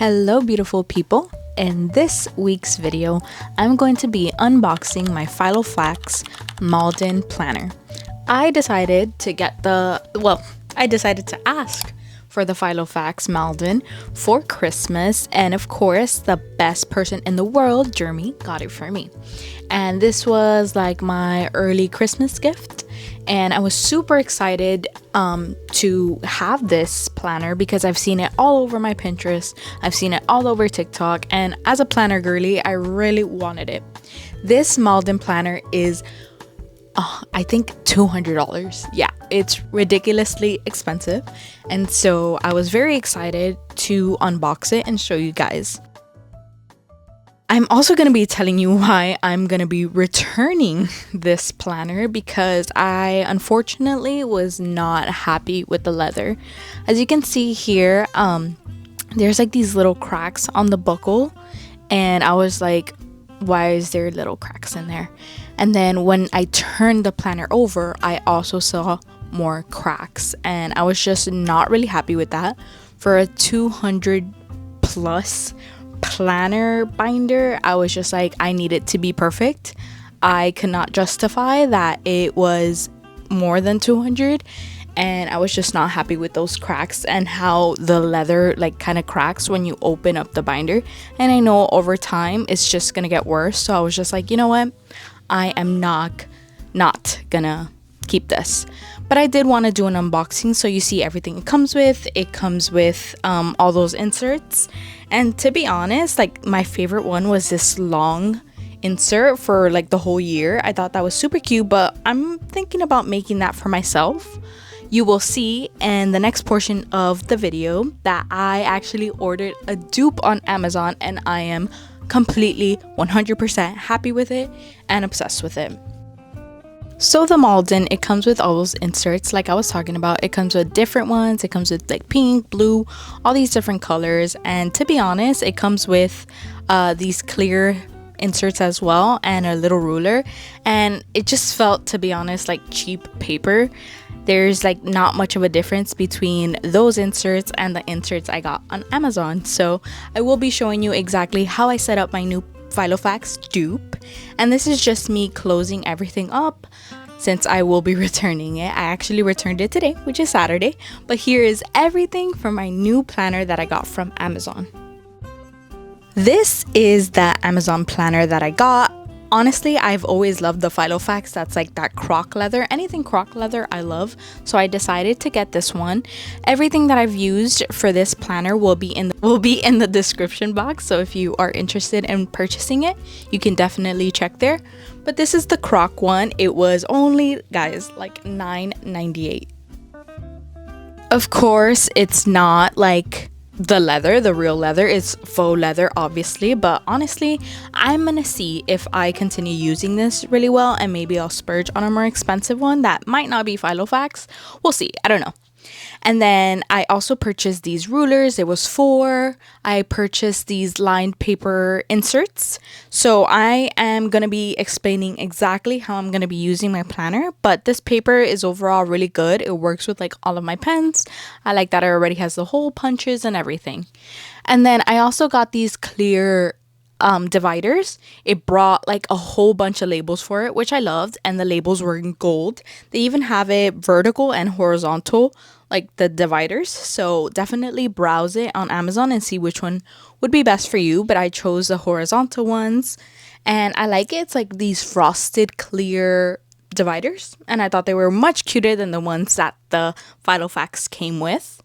Hello beautiful people. In this week's video, I'm going to be unboxing my Filofax Malden Planner. I decided to ask for the Filofax Malden for Christmas, and of course the best person in the world, Jeremy, got it for me. And this was like my early Christmas gift, and I was super excited to have this planner because I've seen it all over my Pinterest, I've seen it all over TikTok, and as a planner girly, I really wanted it. This Malden planner is I think $200. Yeah, it's ridiculously expensive, and so I was very excited to unbox it and show you guys. I'm also going to be telling you why I'm going to be returning this planner, because I unfortunately was not happy with the leather. As you can see here, there's like these little cracks on the buckle, and I was like, why is there little cracks in there? And then when I turned the planner over, I also saw more cracks, and I was just not really happy with that. For a 200 plus planner binder, I was just like, I need it to be perfect. I could not justify that it was more than 200, and I was just not happy with those cracks and how the leather like kind of cracks when you open up the binder. And I know over time it's just gonna get worse, so I was just like, you know what, I am not gonna keep this. But I did want to do an unboxing, so you see everything it comes with. It comes with all those inserts, and to be honest, like my favorite one was this long insert for like the whole year. I thought that was super cute, but I'm thinking about making that for myself. You will see in the next portion of the video that I actually ordered a dupe on Amazon, and I am completely 100% happy with it and obsessed with it. So the Malden, it comes with all those inserts like I was talking about. It comes with different ones. It comes with like pink, blue, all these different colors, and to be honest, it comes with these clear inserts as well and a little ruler, and it just felt, to be honest, like cheap paper. There's like not much of a difference between those inserts and the inserts I got on Amazon. So I will be showing you exactly how I set up my new Filofax dupe, and this is just me closing everything up since I will be returning it. I actually returned it today, which is Saturday, but here is everything from my new planner that I got from Amazon. This is the Amazon planner that I got. Honestly, I've always loved the Filofax. That's like that Croc leather. Anything Croc leather I love, so I decided to get this one. Everything that I've used for this planner will be in the description box, so if you are interested in purchasing it, you can definitely check there. But this is the Croc one. It was only, guys, like $9.98. Of course, it's not like the leather, the real leather. Is faux leather, obviously, but honestly, I'm gonna see if I continue using this really well, and maybe I'll splurge on a more expensive one that might not be Filofax. We'll see, I don't know. And then I also purchased these rulers. It was 4. I purchased these lined paper inserts. So I am going to be explaining exactly how I'm going to be using my planner. But this paper is overall really good. It works with like all of my pens. I like that it already has the hole punches and everything. And then I also got these clear dividers. It brought like a whole bunch of labels for it, which I loved, and the labels were in gold. They even have it vertical and horizontal, like the dividers, so definitely browse it on Amazon and see which one would be best for you. But I chose the horizontal ones, and I like it. It's like these frosted clear dividers, and I thought they were much cuter than the ones that the Filofax came with.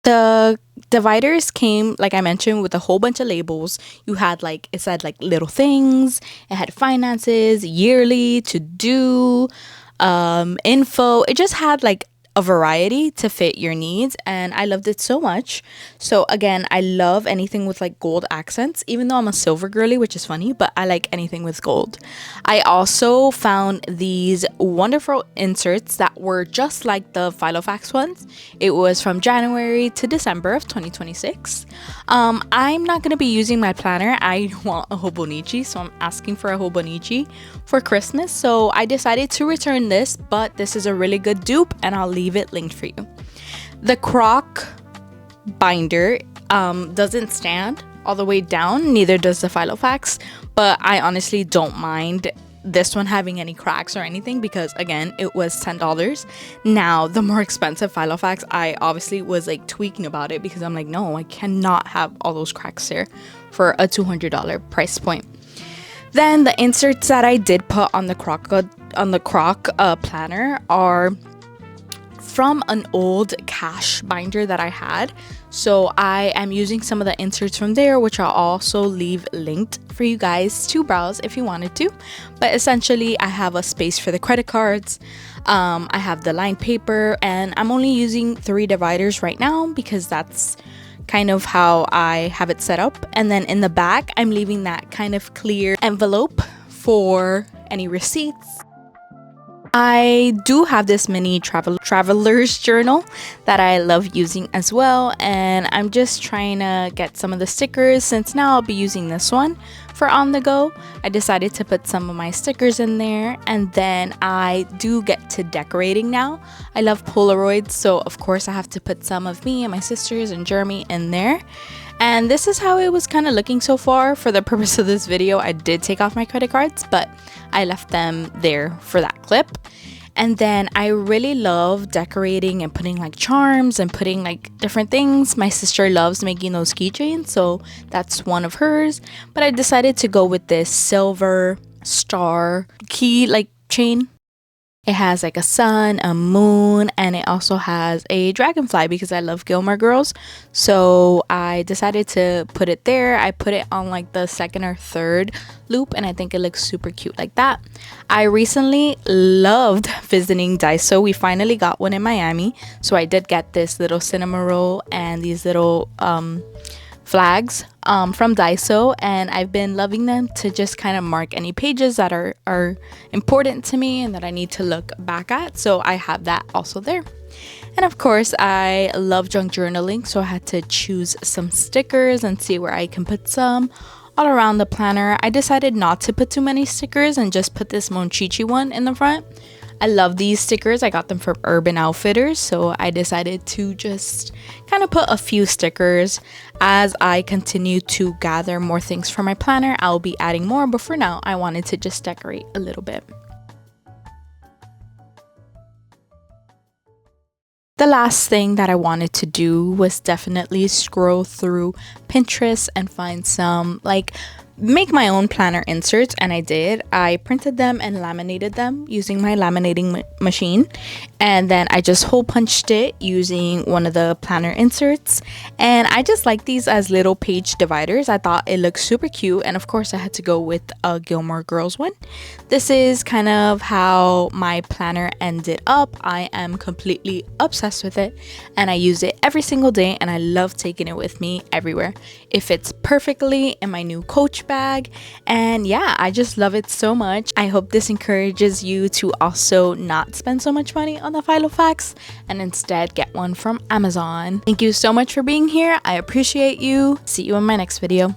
The dividers came, like I mentioned, with a whole bunch of labels. You had like, it said like little things, it had finances, yearly, to do, info. It just had like a variety to fit your needs, and I loved it so much. So again, I love anything with like gold accents, even though I'm a silver girly, which is funny, but I like anything with gold. I also found these wonderful inserts that were just like the Filofax ones. It was from January to December of 2026. I'm not going to be using my planner. I want a hobonichi, so I'm asking for a hobonichi for Christmas. So I decided to return this, but this is a really good dupe, and I'll leave it linked for you. The Croc binder doesn't stand all the way down, neither does the Filofax, but I honestly don't mind this one having any cracks or anything because again it was $10. Now the more expensive Filofax, I obviously was like tweaking about it because I'm like, no, I cannot have all those cracks there for a $200 price point. Then the inserts that I did put on the Croc planner are from an old cash binder that I had. So I am using some of the inserts from there, which I'll also leave linked for you guys to browse if you wanted to. But essentially I have a space for the credit cards. I have the lined paper, and I'm only using 3 dividers right now because that's kind of how I have it set up. And then in the back, I'm leaving that kind of clear envelope for any receipts. I do have this mini traveler's journal that I love using as well, and I'm just trying to get some of the stickers since now I'll be using this one for on the go. I decided to put some of my stickers in there, and then I do get to decorating now. I love Polaroids, so of course I have to put some of me and my sisters and Jeremy in there. And this is how it was kind of looking so far. For the purpose of this video, I did take off my credit cards, but I left them there for that clip. And then I really love decorating and putting like charms and putting like different things. My sister loves making those keychains, so that's one of hers. But I decided to go with this silver star key like chain. It has like a sun, a moon, and it also has a dragonfly because I love Gilmore Girls. So I decided to put it there. I put it on like the 2nd or 3rd loop, and I think it looks super cute like that. I recently loved visiting Daiso. We finally got one in Miami. So I did get this little cinema roll and these little flags from Daiso, and I've been loving them to just kind of mark any pages that are important to me and that I need to look back at. So I have that also there. And of course I love junk journaling, so I had to choose some stickers and see where I can put some all around the planner. I decided not to put too many stickers and just put this Monchichi one in the front. I love these stickers. I got them from Urban Outfitters, so I decided to just kind of put a few stickers. As I continue to gather more things for my planner, I'll be adding more, but for now I wanted to just decorate a little bit. The last thing that I wanted to do was definitely scroll through Pinterest and find some make my own planner inserts, and I did. I printed them and laminated them using my laminating machine, and then I just hole punched it using one of the planner inserts, and I just like these as little page dividers. I thought it looked super cute, and of course I had to go with a Gilmore Girls one. This is kind of how my planner ended up. I am completely obsessed with it, and I use it every single day, and I love taking it with me everywhere. It fits perfectly in my new Coach bag, and yeah, I just love it so much. I hope this encourages you to also not spend so much money on the Filofax and instead get one from Amazon. Thank you so much for being here. I appreciate you. See you in my next video.